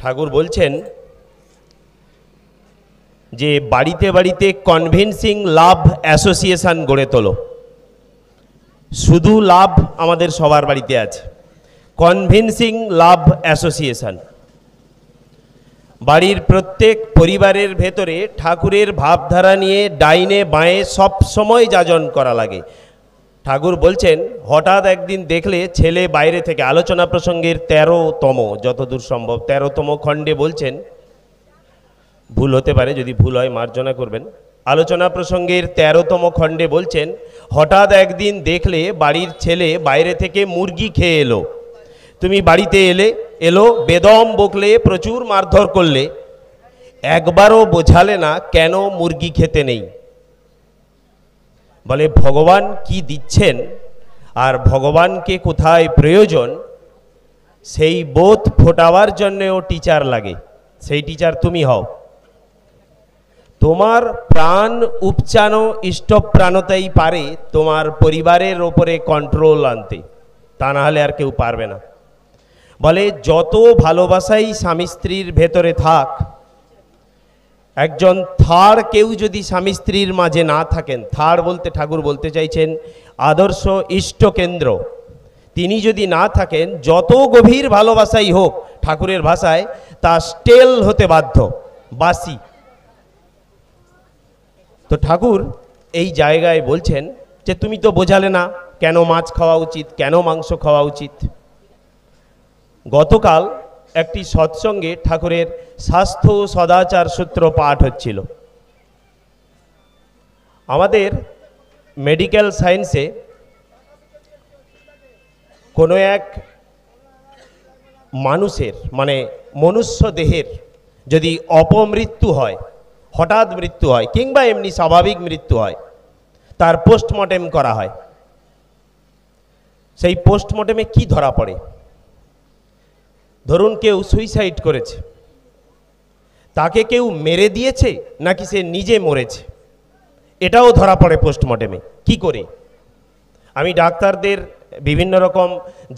ঠাকুর বলছেন যে বাড়িতে বাড়িতে কনভিন্সিং লাভ অ্যাসোসিয়েশন গড়ে তোলো। শুধু লাভ আমাদের সবার বাড়িতে আছে, কনভিন্সিং লাভ অ্যাসোসিয়েশন। বাড়ির প্রত্যেক পরিবারের ভেতরে ঠাকুরের ভাবধারা নিয়ে ডাইনে বাঁয়ে সব সময় যাজন করা লাগে। ঠাকুর বলছেন হঠাৎ একদিন দেখলে ছেলে বাইরে থেকে আলোচনা প্রসঙ্গের 13তম, যতদূর সম্ভব 13তম খণ্ডে বলছেন, ভুল হতে পারে, যদি ভুল হয় মার্জনা করবেন, আলোচনা প্রসঙ্গের 13তম খণ্ডে বলছেন হঠাৎ একদিন দেখলে বাড়ির ছেলে বাইরে থেকে মুরগি খেয়ে এলো, তুমি বাড়িতে এলো বেদম বকলে, প্রচুর মারধর করলে, একবারও বোঝালে না কেন মুরগি খেতে নেই। বলে ভগবান কি দিচ্ছেন আর ভগবানকে কোথায় প্রয়োজন সেই বোধ ফোটাবার জন্যও টিচার লাগে, সেই টিচার তুমি হও। তোমার প্রাণ উপচানো ইষ্টপ্রাণতাই পারে তোমার পরিবারের ওপরে কন্ট্রোল আনতে, তা না হলে আর কেউ পারবে না। বলে যত ভালোবাসাই স্বামী স্ত্রীর ভেতরে থাক, একজন থার্ড কেউ যদি স্বামী স্ত্রীর মাঝে না থাকেন, থার্ড বলতে ঠাকুর বলতে চাইছেন আদর্শ ইষ্টকেন্দ্র, তিনি যদি না থাকেন যত গভীর ভালোবাসাই হোক, ঠাকুরের ভাষায় তা স্টেল হতে বাধ্য, বাসি। তো ঠাকুর এই জায়গায় বলছেন যে তুমি তো বোঝালে না কেন মাছ খাওয়া উচিত, কেন মাংস খাওয়া উচিত। গতকাল একটি সৎসঙ্গে ঠাকুরের স্বাস্থ্য সদাচার সূত্র পাঠ হচ্ছিল। আমাদের মেডিকেল সায়েন্সে কোনো এক মানুষের মানে মনুষ্য দেহের যদি অপমৃত্যু হয়, হঠাৎ মৃত্যু হয় কিংবা এমনি স্বাভাবিক মৃত্যু হয়, তার পোস্টমর্টেম করা হয়। সেই পোস্টমর্টেমে কি ধরা পড়ে? ধরুন কেউ সুইসাইড করেছে, তাকে কেউ মেরে দিয়েছে নাকি সে নিজে মরেছে, এটাও ধরা পড়ে পোস্টমর্টেমে। কি করে? আমি ডাক্তারদের বিভিন্ন রকম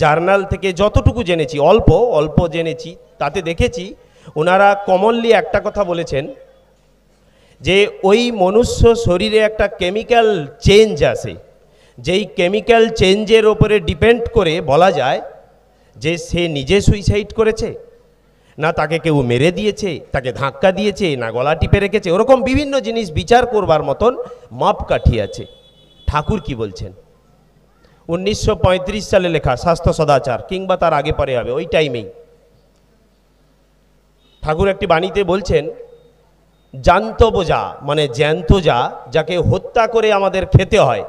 জার্নাল থেকে যতটুকু জেনেছি, অল্প অল্প জেনেছি, তাতে দেখেছি ওনারা কমনলি একটা কথা বলেছেন যে ওই মনুষ্য শরীরে একটা কেমিক্যাল চেঞ্জ আসে, যেই কেমিক্যাল চেঞ্জের ওপরে ডিপেন্ড করে বলা যায় যে সে নিজে সুইসাইড করেছে, না তাকে কেউ মেরে দিয়েছে, তাকে ধাক্কা দিয়েছে, না গলা টিপে রেখেছে। ওরকম বিভিন্ন জিনিস বিচার করবার মতন মাপকাঠি আছে। ঠাকুর কি বলছেন? 1935 সালে লেখা স্বাস্থ্য সদাচার, কিংবা তার আগে পরে হবে, ওই টাইমেই ঠাকুর একটি বাণীতে বলছেন জান্তব যা, মানে জ্যান্ত যা, যাকে হত্যা করে আমাদের খেতে হয়,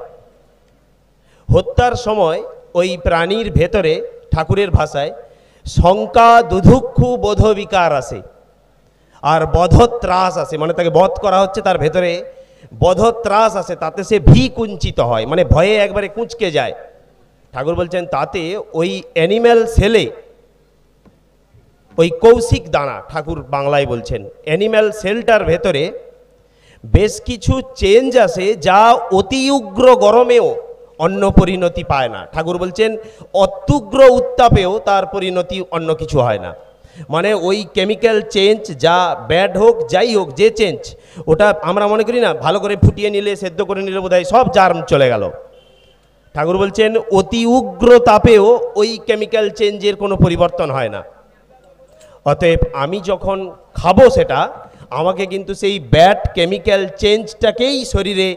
হত্যার সময় ওই প্রাণীর ভেতরে ঠাকুরের ভাষায় শঙ্কা দুধুক্ষু বোধ বিকার আসে আর বধত্রাস আসে, মানে তাকে বধ করা হচ্ছে, তার ভেতরে বধত্রাস আসে, তাতে সে কুঞ্চিত হয়, মানে ভয়ে একবারে কুঁচকে যায়। ঠাকুর বলছেন তাতে ওই অ্যানিম্যাল সেলে ওই কৌশিক দানা, ঠাকুর বাংলায় বলছেন অ্যানিম্যাল সেলটার ভেতরে বেশ কিছু চেঞ্জ আসে যা অতি উগ্র গরমেও অন্য পরিণতি পায় না। ঠাকুর বলছেন অত্যুগ্র উত্তাপেও তার পরিণতি অন্য কিছু হয় না। মানে ওই কেমিক্যাল চেঞ্জ, যা ব্যাড হোক যাই হোক, যে চেঞ্জ, ওটা আমরা মনে করি না ভালো করে ফুটিয়ে নিলে, সেদ্ধ করে নিলে বোধহয় সব জার্ম চলে গেল। ঠাকুর বলছেন অতি উগ্র তাপেও ওই কেমিক্যাল চেঞ্জের কোনো পরিবর্তন হয় না। অতএব আমি যখন খাবো সেটা, আমাকে কিন্তু সেই ব্যাড কেমিক্যাল চেঞ্জটাকেই শরীরে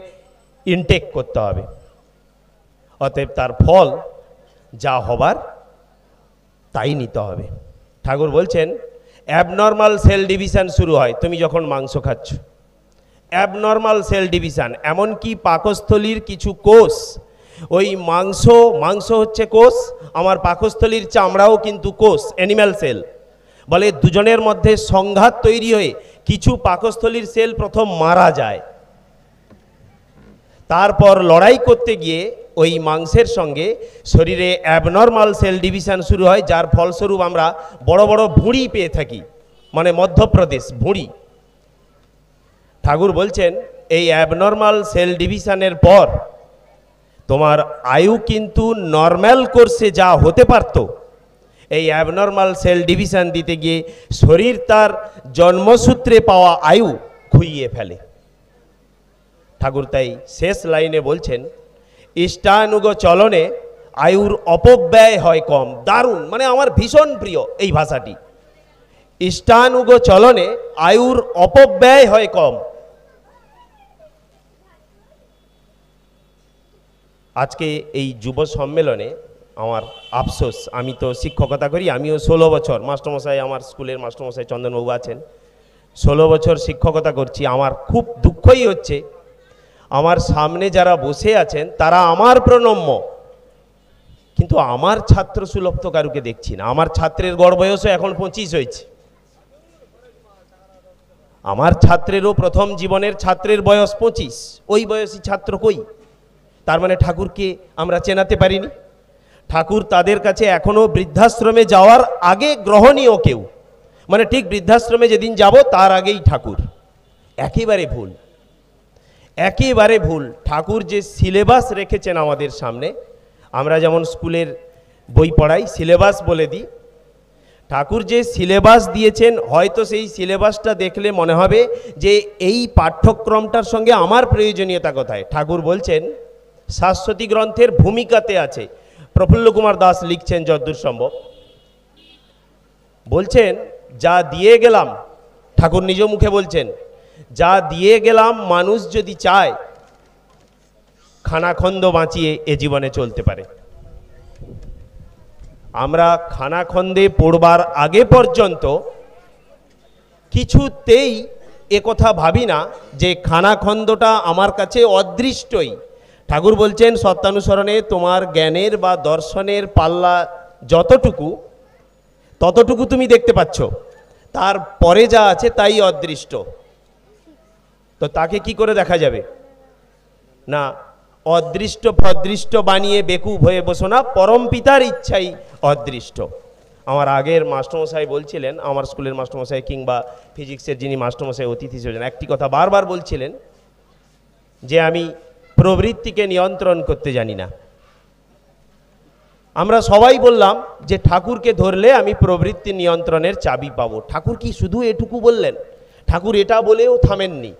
ইনটেক করতে হবে। অতএব তার ফল যা হবার তাই নিতে হবে। ঠাকুর বলছেন অ্যাবনর্মাল সেল ডিভিশন শুরু হয় তুমি যখন মাংস খাচ্ছ। অ্যাবনর্মাল সেল ডিভিশন, এমনকি পাকস্থলীর কিছু কোষ, ওই মাংস হচ্ছে কোষ, আমার পাকস্থলীর চামড়াও কিন্তু কোষ, অ্যানিম্যাল সেল। বলে দুজনের মধ্যে সংঘাত তৈরি হয়ে কিছু পাকস্থলীর সেল প্রথম মারা যায়, তারপর লড়াই করতে গিয়ে ওই মাংসের সঙ্গে শরীরে অ্যাবনর্মাল সেল ডিভিশন শুরু হয়, যার ফলস্বরূপ আমরা বড় বড় ভুঁড়ি পেয়ে থাকি, মানে মধ্যপ্রদেশ ভুঁড়ি। ঠাকুর বলছেন এই অ্যাবনর্মাল সেল ডিভিশনের পর তোমার আয়ু কিন্তু নর্মাল কোর্সে যা হতে পারত, এই অ্যাবনর্মাল সেল ডিভিশন দিতে গিয়ে শরীর তার জন্মসূত্রে পাওয়া আয়ু খুইয়ে ফেলে। ঠাকুর তাই শেষ লাইনে বলছেন, ইষ্টানুগ চলনে আয়ুর অপব্যয় হয় কম। দারুণ, মানে আমার ভীষণ প্রিয় এই ভাষাটি। ইষ্টানুগ চলনে আয়ুর অপব্যয় হয় কম। আজকে এই যুব সম্মেলনে আমার আফসোস, আমি তো শিক্ষকতা করি, আমিও 16 বছর, মাস্টারমশাই আমার স্কুলের মাস্টারমশাই চন্দনবাবু আছেন, 16 বছর শিক্ষকতা করছি। আমার খুব দুঃখই হচ্ছে আমার সামনে যারা বসে আছেন তারা আমার প্রণম্য, কিন্তু আমার ছাত্র সুলভ তো কারুকে দেখছি না। আমার ছাত্রের গড় বয়সও এখন 25 হয়েছে। আমার ছাত্রেরও প্রথম জীবনের ছাত্রের বয়স 25, ওই বয়সী ছাত্র কই? তার মানে ঠাকুরকে আমরা চেনাতে পারিনি। ঠাকুর তাদের কাছে এখনো বৃদ্ধাশ্রমে যাওয়ার আগে গ্রহণীয় কেউ, মানে ঠিক বৃদ্ধাশ্রমে যেদিন যাব তার আগেই ঠাকুর। একেবারে ভুল, একেবারে ভুল। ঠাকুর যে সিলেবাস রেখেছেন আমাদের সামনে, আমরা যেমন স্কুলের বই পড়াই সিলেবাস বলে দিই, ঠাকুর যে সিলেবাস দিয়েছেন হয়তো সেই সিলেবাসটা দেখলে মনে হবে যে এই পাঠ্যক্রমটার সঙ্গে আমার প্রয়োজনীয়তা কোথায়। ঠাকুর বলছেন শাশ্বতী গ্রন্থের ভূমিকাতে আছে। প্রফুল্ল কুমার দাস লিখছেন যদ্দূর সম্ভব, বলছেন যা দিয়ে গেলাম, ঠাকুর নিজ মুখে বলছেন, যা দিয়ে গেলাম মানুষ যদি চায় খানাখন্দ বাঁচিয়ে এ জীবনে চলতে পারে। আমরা খানাখন্দে পড়বার আগে পর্যন্ত কিছুতেই একথা ভাবি না যে খানাখন্দটা আমার কাছে অদৃষ্টই। ঠাকুর বলছেন সত্যানুসরণে তোমার জ্ঞানের বা দর্শনের পাল্লা যতটুকু, ততটুকু তুমি দেখতে পাচ্ছ, তারপরে যা আছে তাই অদৃষ্ট। তো তাকে কি করে দেখা যাবে? না, অদৃষ্ট ফদৃষ্ট বানিয়ে বেকুব হয়ে বসো না, পরম পিতার ইচ্ছাই অদৃষ্ট। আমার আগের মাস্টারমশাই বলছিলেন, আমার স্কুলের মাস্টারমশাই কিংবা ফিজিক্সের যিনি মাস্টারমশাই অতিথি ছিলেন, একটি কথা বারবার বলছিলেন যে আমি প্রবৃত্তিকে নিয়ন্ত্রণ করতে জানি না। আমরা সবাই বললাম যে ঠাকুরকে ধরলে আমি প্রবৃত্তি নিয়ন্ত্রণের চাবি পাবো। ঠাকুর কি শুধু এটুকু বললেন? ঠাকুর এটা বলেও থামেননি।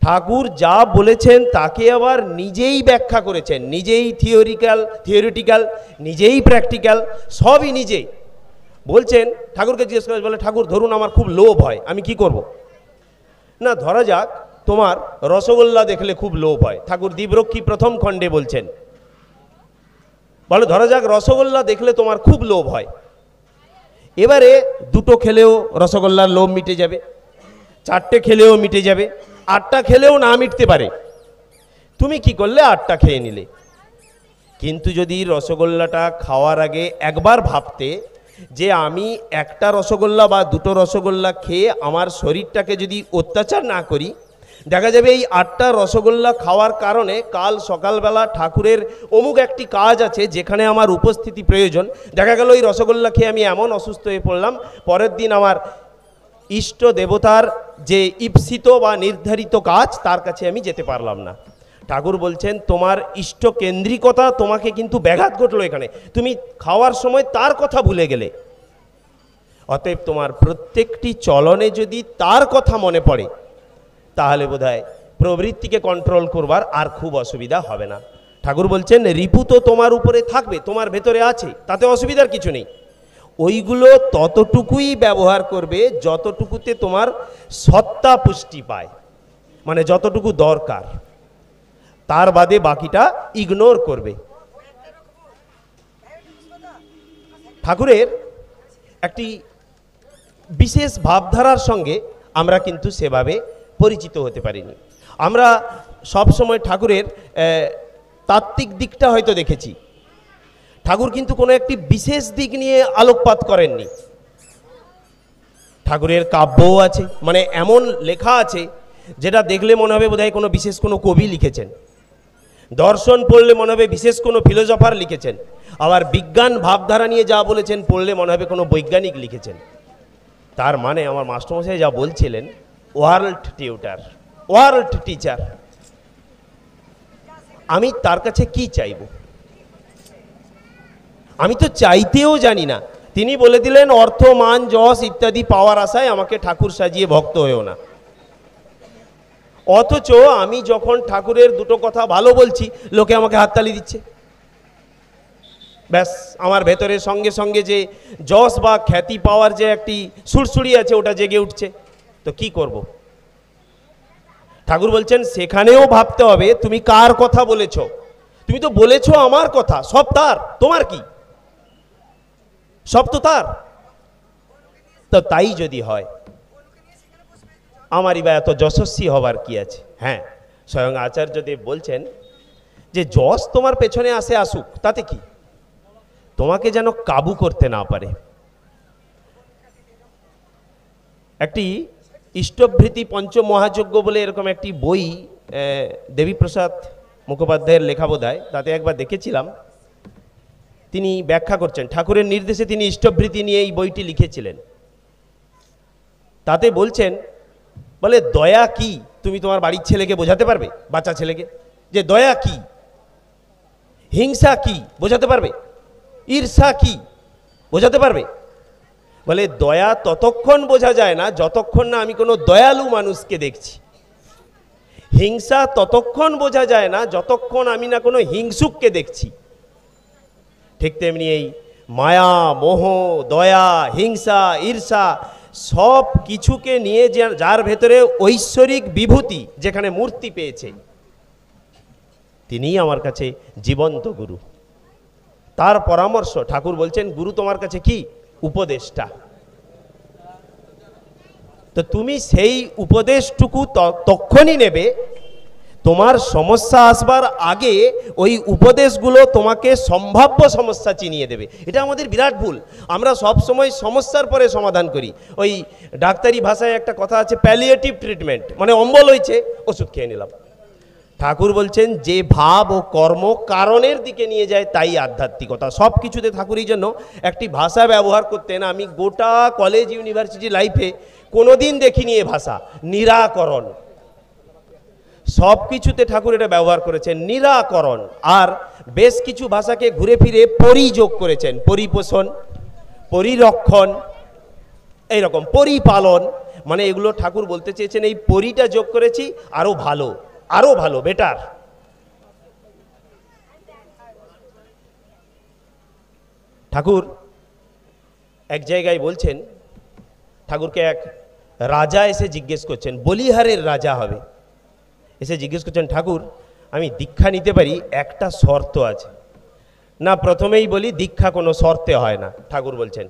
ঠাকুর যা বলেছেন তাকে আবার নিজেই ব্যাখ্যা করেছেন, নিজেই থিওরিটিক্যাল, নিজেই প্র্যাকটিক্যাল, সবই নিজেই বলছেন। ঠাকুরকে জিজ্ঞেস করে, বলে ঠাকুর ধরুন আমার খুব লোভ হয়, আমি কি করব? না, ধরা যাক তোমার রসগোল্লা দেখলে খুব লোভ হয়। ঠাকুর দ্বীপরক্ষী প্রথম খণ্ডে বলছেন, বলে ধরা যাক রসগোল্লা দেখলে তোমার খুব লোভ হয়। এবারে দুটো খেলেও রসগোল্লার লোভ মিটে যাবে, 4টে খেলেও মিটে যাবে, 8টা খেলেও না মিটতে পারে। তুমি কি করলে? 8টা খেয়ে নিলে। কিন্তু যদি রসগোল্লাটা খাওয়ার আগে একবার ভাবতে যে আমি একটা রসগোল্লা বা দুটো রসগোল্লা খেয়ে আমার শরীরটাকে যদি অত্যাচার না করি, দেখা যাবে এই 8টা রসগোল্লা খাওয়ার কারণে কাল সকালবেলা ঠাকুরের অমুক একটি কাজ আছে যেখানে আমার উপস্থিতি প্রয়োজন, দেখা গেল এই রসগোল্লা খেয়ে আমি এমন অসুস্থ হয়ে পড়লাম, পরের দিন আমার ইষ্ট দেবতার যে ঈপ্সিত বা নির্ধারিত কাজ তার কাছে আমি যেতে পারলাম না। ঠাকুর বলছেন তোমার ইষ্ট কেন্দ্রিকতা তোমাকে কিন্তু ব্যাঘাত ঘটলো এখানে, তুমি খাওয়ার সময় তার কথা ভুলে গেলে। অতএব তোমার প্রত্যেকটি চলনে যদি তার কথা মনে পড়ে, তাহলে বোধহয় প্রবৃত্তিকে কন্ট্রোল করবার আর খুব অসুবিধা হবে না। ঠাকুর বলছেন রিপু তো তোমার উপরে থাকবে, তোমার ভেতরে আছে, তাতে অসুবিধার কিছু নেই। ওইগুলো ততটুকুই ব্যবহার করবে যতটুকুতে তোমার সত্তা পুষ্টি পায়, মানে যতটুকু দরকার, তার বাদে বাকিটা ইগনোর করবে। ঠাকুরের একটি বিশেষ ভাবধারার সঙ্গে আমরা কিন্তু সেভাবে পরিচিত হতে পারিনি। আমরা সব সময় ঠাকুরের তাত্ত্বিক দিকটা হয়তো দেখেছি, ঠাকুর কিন্তু কোনো একটি বিশেষ দিক নিয়ে আলোকপাত করেননি। ঠাকুরের কাব্যও আছে, মানে এমন লেখা আছে যেটা দেখলে মনে হবে বোধহয় কোনো বিশেষ কোনো কবি লিখেছেন। দর্শন পড়লে মনে হবে বিশেষ কোনো ফিলোসফার লিখেছেন। আবার বিজ্ঞান ভাবধারা নিয়ে যা বলেছেন পড়লে মনে হবে কোনো বৈজ্ঞানিক লিখেছেন। তার মানে আমার মাস্টারমশাই যা বলছিলেন, ওয়ার্ল্ড টিউটার, ওয়ার্ল্ড টিচার। আমি তার কাছে কি চাইব? আমি তো চাইতেও জানি না। তিনি বলে দিলেন অর্থ মান যশ ইত্যাদি পাওয়ার আশায় আমাকে ঠাকুর সাজিয়ে ভক্ত হয়েও না। অথচ আমি যখন ঠাকুরের দুটো কথা ভালো বলছি, লোকে আমাকে হাততালি দিচ্ছে। ব্যাস, আমার ভেতরের সঙ্গে সঙ্গে যে যশ বা খ্যাতি পাওয়ার যে একটি সুরসুরি আছে, ওটা জেগে উঠছে। তো কি করব? ঠাকুর বলছেন সেখানেও ভাবতে হবে তুমি কার কথা বলেছ। তুমি তো বলেছ আমার কথা, সব তার, তোমার কি? সব তো তার। তো তাই যদি হয়, আমারই বা এত যশস্বী হবার কি আছে? হ্যাঁ, স্বয়ং আচার্যদেব বলছেন যে যশ তোমার পেছনে আসে, আসুক, তাতে কি? তোমাকে যেন কাবু করতে না পারে। একটি ইষ্টভৃতি পঞ্চমহাযজ্ঞ বলে এরকম একটি বই দেবীপ্রসাদ মুখোপাধ্যায়ের লেখা বোধহয়, তাতে একবার দেখেছিলাম। তিনি ব্যাখ্যা করছেন, ঠাকুরের নির্দেশে তিনি ইষ্টভৃতি নিয়ে এই বইটি লিখেছিলেন। তাতে বলছেন, বলে দয়া কি তুমি তোমার বাড়ির ছেলেকে বোঝাতে পারবে? বাচ্চা ছেলেকে যে দয়া কি, হিংসা কি বোঝাতে পারবে? ঈর্ষা কি বোঝাতে পারবে? বলে দয়া ততক্ষণ বোঝা যায় না যতক্ষণ না আমি কোনো দয়ালু মানুষকে দেখছি। হিংসা ততক্ষণ বোঝা যায় না যতক্ষণ আমি না কোনো হিংসুককে দেখছি। ঠিক তেমনি এই মায়া, মোহ, দয়া, হিংসা, ঈর্ষা সব কিছুকে নিয়ে যার ভেতরে ঐশ্বরিক বিভূতি, যেখানে মূর্তি পেয়েছে, তিনিই আমার কাছে জীবন্ত গুরু। তার পরামর্শ, ঠাকুর বলছেন গুরু তোমার কাছে কি? উপদেষ্টা। তো তুমি সেই উপদেশটুকু তখনই নেবে, তোমার সমস্যা আসবার আগে ওই উপদেশগুলো তোমাকে সম্ভাব্য সমস্যা চিনিয়ে দেবে। এটা আমাদের বিরাট ভুল। আমরা সব সময় সমস্যার পরে সমাধান করি। ওই ডাক্তারি ভাষায় একটা কথা আছে, প্যালিয়েটিভ ট্রিটমেন্ট, মানে অম্বল হয়েছে, ওষুধ খেয়ে নিলাম। ঠাকুর বলছেন যে ভাব ও কর্ম কারণের দিকে নিয়ে যায়, তাই আধ্যাত্মিকতা। সব কিছুতে ঠাকুর এই জন্য একটি ভাষা ব্যবহার করতেন, আমি গোটা কলেজ ইউনিভার্সিটি লাইফে কোনোদিন দেখিনি এ ভাষা, নিরাকরণ। সব কিছুতে ঠাকুর এটা ব্যবহার করেছেন, নিরাকরণ। আর বেশ কিছু ভাষাকে ঘুরে ফিরে পরিযোগ করেছেন, পরিপোষণ, পরিরক্ষণ, এইরকম পরিপালন। মানে এগুলো ঠাকুর বলতে চেয়েছেন এই পরিটা যোগ করেছি, আরো ভালো, আরো ভালো, বেটার। ঠাকুর এক জায়গায় বলছেন, ঠাকুরকে এক রাজা এসে জিজ্ঞেস করছেন, বলিহারের রাজা হবে, এসে জিজ্ঞেস করছেন, ঠাকুর আমি দীক্ষা নিতে পারি, একটা শর্ত আছে। না, প্রথমেই বলি দীক্ষা কোনো শর্তে হয় না। ঠাকুর বলছেন,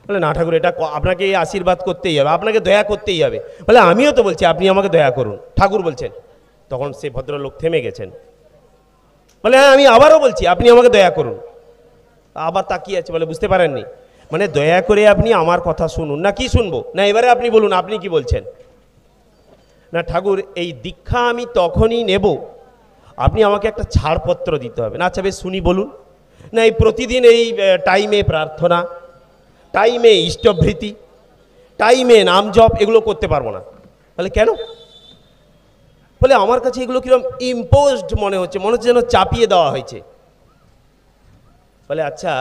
বলে না ঠাকুর, এটা আপনাকে আশীর্বাদ করতেই হবে, আপনাকে দয়া করতেই হবে। বলে আমিও তো বলছি আপনি আমাকে দয়া করুন। ঠাকুর বলছেন, তখন সে ভদ্রলোক থেমে গেছেন। বলে হ্যাঁ, আমি আবারও বলছি আপনি আমাকে দয়া করুন। আবার তাকিয়ে আছে, বলে বুঝতে পারেননি? মানে দয়া করে আপনি আমার কথা শুনুন, না কি শুনবো? না এবারে আপনি বলুন, আপনি কি বলছেন? না ঠাকুর, এই দীক্ষা আমি তখনই নেব, আপনি আমাকে একটা ছাড়পত্র দিতে হবে। না আচ্ছা বেশ, শুনি, বলুন। না এই প্রতিদিন এই টাইমে প্রার্থনা, টাইমে ইষ্টভৃতি, টাইমে নাম জপ, এগুলো করতে পারবো না। বলে কেন? বলে আমার কাছে এগুলো কিরকম ইম্পোজড মনে হচ্ছে, মনে হচ্ছে যেন চাপিয়ে দেওয়া হয়েছে। বলে আচ্ছা,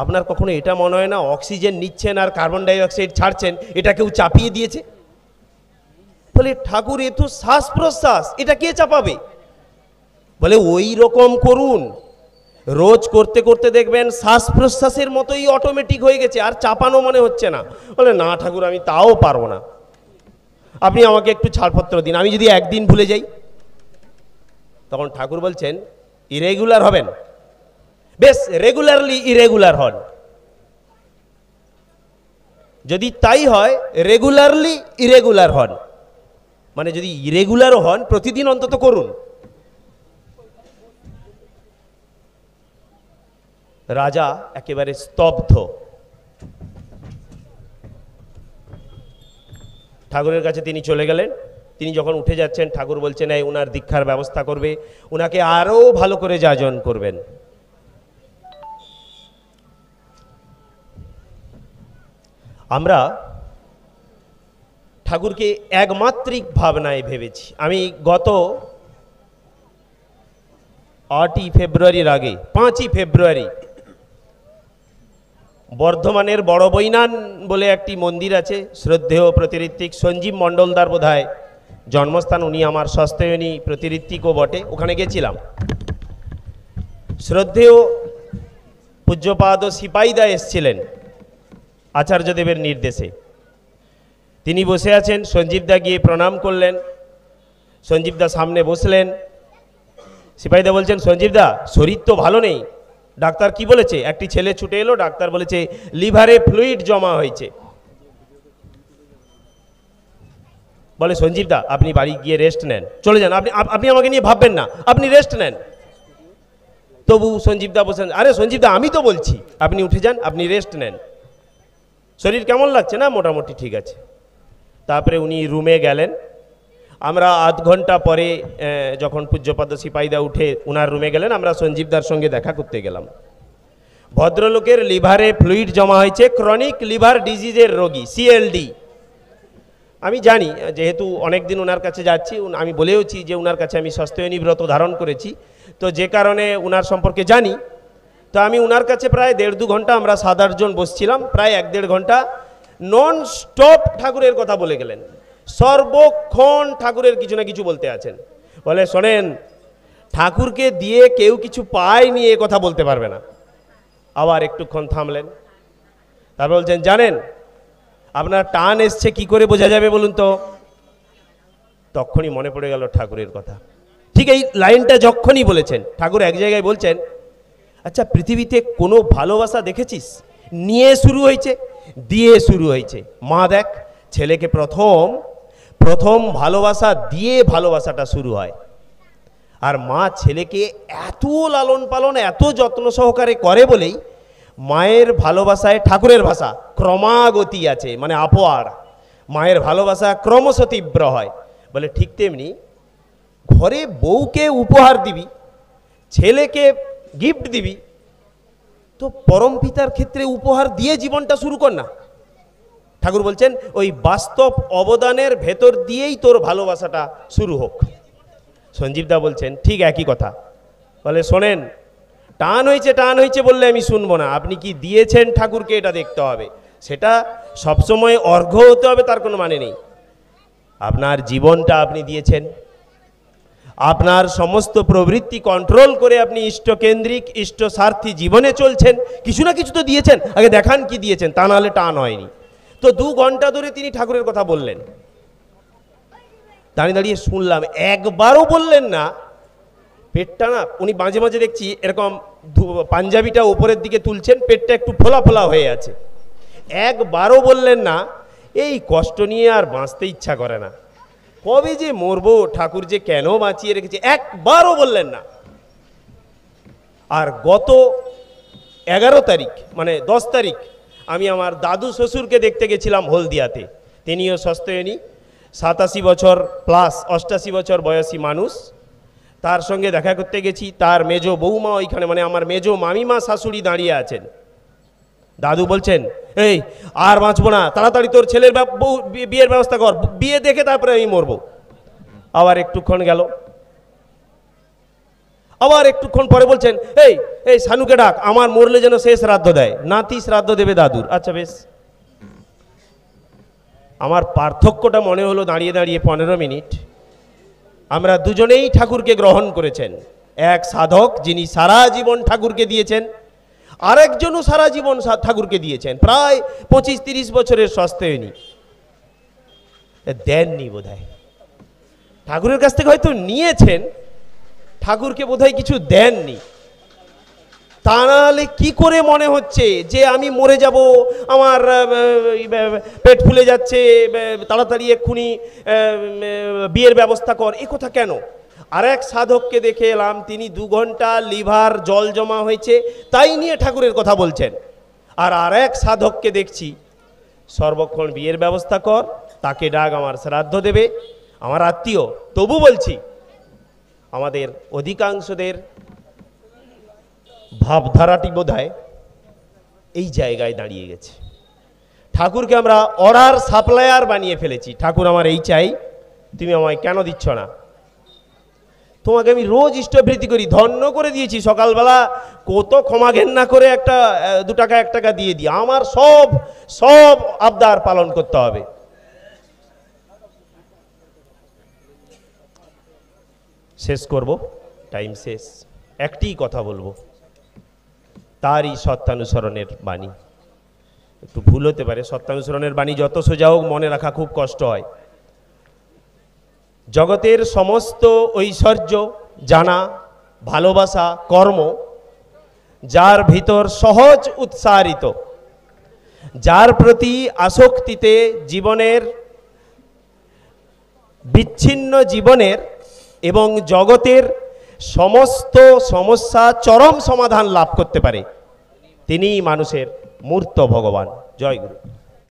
আপনার কখনো এটা মনে হয় না অক্সিজেন নিচ্ছেন আর কার্বন ডাই অক্সাইড ছাড়ছেন, এটা কেউ চাপিয়ে দিয়েছে? বলে ঠাকুর এ তো শ্বাস প্রশ্বাস, এটা কে চাপাবে? বলে ওই রকম করুন, রোজ করতে করতে দেখবেন শ্বাস প্রশ্বাসের মতোই অটোমেটিক হয়ে গেছে, আর চাপানো মনে হচ্ছে না। বলে না ঠাকুর, আমি তাও পারবো না, আপনি আমাকে একটু ছাড়পত্র দিন, আমি যদি একদিন ভুলে যাই। তখন ঠাকুর বলছেন, ইরেগুলার হবেন? বেশ, রেগুলারলি ইরেগুলার হন। যদি তাই হয়, রেগুলারলি ইরেগুলার হন, মানে যদি ইরেগুলারও হন, প্রতিদিন অন্তত করুন। রাজা একেবারে স্তব্ধ। ঠাকুরের কাছে তিনি চলে গেলেন। তিনি যখন উঠে যাচ্ছেন, ঠাকুর বলছেন এই উনার দীক্ষার ব্যবস্থা করবে, উনাকে আরো ভালো করে যাজন করবেন। আমরা ঠাকুরকে একমাত্রিক ভাবনায় ভেবেছি। আমি গত 8ই ফেব্রুয়ারির আগে, 5ই ফেব্রুয়ারি বর্ধমানের বড় বৈনান বলে একটি মন্দির আছে, শ্রদ্ধেয় প্রতিঋত্বিক সঞ্জীব মণ্ডলদার বোধহয় জন্মস্থান, উনি আমার সস্তেয়নী প্রতিঋত্বিকও বটে। ওখানে গেছিলাম। শ্রদ্ধেয় পূজ্যপাদ সিপাইদা এসছিলেন আচার্যদেবের নির্দেশে। তিনি বসে আছেন, সঞ্জীবদা গিয়ে প্রণাম করলেন। সঞ্জীবদা সামনে বসলেন। সিপাইদা বলছেন, সঞ্জীবদা শরীর তো ভালো নেই, ডাক্তার কি বলেছে? একটি ছেলে ছুটে এলো, ডাক্তার বলেছে লিভারে ফ্লুইড জমা হয়েছে। বলে, সঞ্জীবদা আপনি বাড়ি গিয়ে রেস্ট নেন, চলে যান, আপনি আমাকে নিয়ে ভাববেন না, আপনি রেস্ট নেন। তবু সঞ্জীবদা বলছেন, আরে সঞ্জীবদা আমি তো বলছি আপনি উঠে যান, আপনি রেস্ট নেন। শরীর কেমন লাগছে? না মোটামুটি ঠিক আছে। তারপরে উনি রুমে গেলেন। আমরা আধ ঘন্টা পরে যখন পূজ্যপাদ সিপাইদা উঠে উনার রুমে গেলেন, আমরা সঞ্জীবদার সঙ্গে দেখা করতে গেলাম। ভদ্রলোকের লিভারে ফ্লুইড জমা হয়েছে, ক্রনিক লিভার ডিজিজের রোগী, সিএলডি। আমি জানি, যেহেতু অনেক দিন ওনার কাছে যাচ্ছি, আমি বলেওছি যে ওনার কাছে আমি সস্তেয়নী ব্রত ধারণ করেছি, তো যে কারণে ওনার সম্পর্কে জানি। তো আমি ওনার কাছে প্রায় 1.5-2 ঘন্টা আমরা 7-8 জন বসছিলাম, প্রায় 1-1.5 ঘন্টা নন স্টপ ঠাকুরের কথা বলে গেলেন। সর্বক্ষণ ঠাকুরের কিছু না কিছু বলতে আছেন। বলে, শোনেন, ঠাকুরকে দিয়ে কেউ কিছু পায়নি এ কথা বলতে পারবে না। আবার একটুক্ষণ থামলেন, তারপর বলছেন, জানেন আপনার টান এসছে কি করে বোঝা যাবে বলুন তো? তখনই মনে পড়ে গেল ঠাকুরের কথা। ঠিক এই লাইনটা যখনই বলেছেন, ঠাকুর এক জায়গায় বলছেন, আচ্ছা পৃথিবীতে কোনো ভালোবাসা দেখেছিস? নিয়ে শুরু হয়েছে, দিয়ে শুরু হয়েছে। মা দেখ, ছেলেকে প্রথম ভালোবাসা দিয়ে ভালোবাসাটা শুরু হয়। আর মা ছেলেকে এত লালন পালন, এত যত্ন সহকারে করে বলেই মায়ের ভালোবাসায়, ঠাকুরের ভাষা ক্রমাগতি আছে, মানে আপওয়ার্ড। মায়ের ভালোবাসা ক্রমশ তীব্র হয়। বলে ঠিক তেমনি ঘরে বউকে উপহার দিবি, ছেলেকে গিফট দিবি, তো পরম পিতার ক্ষেত্রে উপহার দিয়ে জীবনটা শুরু কর না। ঠাকুর বলছেন ওই বাস্তব অবদানের ভেতর দিয়েই তোর ভালোবাসাটা শুরু হোক। সঞ্জীবদা বলছেন ঠিক একই কথা। বলে, শোনেন, টান হয়েছে বললে আমি শুনবো না, আপনি কি দিয়েছেন ঠাকুরকে এটা দেখতে হবে। সেটা সবসময় অর্ঘ্য হতে হবে তার কোনো মানে নেই। আপনার জীবনটা আপনি দিয়েছেন, আপনার সমস্ত প্রবৃত্তি কন্ট্রোল করে আপনি ইষ্টকেন্দ্রিক ইষ্টস্বার্থী জীবনে চলছেন, কিছু না কিছু তো দিয়েছেন, আগে দেখান কি দিয়েছেন, তা নাহলে টান হয়নি। তো 2 ঘন্টা ধরে তিনি ঠাকুরের কথা বললেন। দাঁড়িয়ে দাঁড়িয়ে শুনলাম, একবারও বললেন না পেটটা না, উনি মাঝে মাঝে দেখছি এরকম পাঞ্জাবিটা উপরের দিকে তুলছেন, পেটটা একটু ফোলা ফোলা হয়ে আছে। একবারও বললেন না এই কষ্ট নিয়ে আর বাঁচতে ইচ্ছা করে না, কবে যে মরবো, ঠাকুর যে কেন বাঁচিয়ে রেখেছে, একবারও বললেন না। আর গত 11 তারিখ মানে 10 তারিখ আমি আমার দাদু শ্বশুরকে দেখতে গেছিলাম হলদিয়াতে। তিনিও সস্তেয়নী, 87 বছর প্লাস, 88 বছর বয়সী মানুষ। তার সঙ্গে দেখা করতে গেছি। তার মেজো বৌমা ওইখানে, মানে আমার মেজো মামিমা শাশুড়ি দাঁড়িয়ে আছেন। দাদু বলছেন, এই আর বাঁচবো না, তাড়াতাড়ি তোর ছেলের বিয়ের ব্যবস্থা কর, বিয়ে দেখে তারপরে আমি মরবো। আবার একটুক্ষণ গেল, আবার একটুক্ষণ পরে বলছেন, এই এই সানুকে ডাক, আমার মরলে যেন সে শ্রাদ্ধ দেয়। নাতি শ্রাদ্ধ দেবে দাদুর। আচ্ছা বেশ। আমার পার্থক্যটা মনে হলো দাঁড়িয়ে দাঁড়িয়ে 15 মিনিট। আমরা দুজনেই ঠাকুরকে গ্রহণ করেছেন। এক সাধক যিনি সারা জীবন ঠাকুরকে দিয়েছেন, আরেকজনও সারা জীবন ঠাকুরকে দিয়েছেন, প্রায় 25-30 বছরের সস্তেয়নী। দেননি বোধহয়, ঠাকুরের কাছ থেকে হয়তো নিয়েছেন, ঠাকুরকে বোধহয় কিছু দেননি। তা নাহলে কি করে মনে হচ্ছে যে আমি মরে যাব, আমার পেট ফুলে যাচ্ছে, তাড়াতাড়ি এক্ষুনি বিয়ের ব্যবস্থা কর, এ কথা কেন? আর এক সাধককে দেখে এলাম, তিনি 2 ঘন্টা লিভার জল জমা হয়েছে তাই নিয়ে ঠাকুরের কথা বলছেন। আর এক সাধককে দেখছি সর্বক্ষণ বিয়ের ব্যবস্থা কর, তাকে ডাক, আমার শ্রাদ্ধ দেবে, আমার আত্মীয়। তবু বলছি আমাদের অধিকাংশদের ভাবধারাটি বোধহয় এই জায়গায় দাঁড়িয়ে গেছে। ঠাকুরকে আমরা অর্ডার সাপ্লায়ার বানিয়ে ফেলেছি। ঠাকুর আমার এই চাই, তুমি আমায় কেন দিচ্ছ না? তোমাকে আমি রোজ ইষ্টবৃত্তি করি, ধন্য করে দিয়েছি। সকালবেলা কত ক্ষমা ঘেন্না করে একটা 2 টাকা 1 টাকা দিয়ে দিই, আমার সব সব আবদার পালন করতে হবে। শেষ করব, টাইম শেষ। একটি কথা বলবো, তারই সত্যানুসরণের বাণী। একটু ভুল হতে পারে, সত্যানুসরণের বাণী যত সোজা হোক মনে রাখা খুব কষ্ট হয়। জগতের সমস্ত ঐশ্বর্য জানা, ভালোবাসা, কর্ম যার ভিতর সহজ উৎসারিত, যার প্রতি আসক্তিতে জীবনের বিচ্ছিন্ন জীবনের এবং জগতের সমস্ত সমস্যা চরম সমাধান লাভ করতে পারে, তিনিই মানুষের মূর্ত ভগবান। জয় গুরু।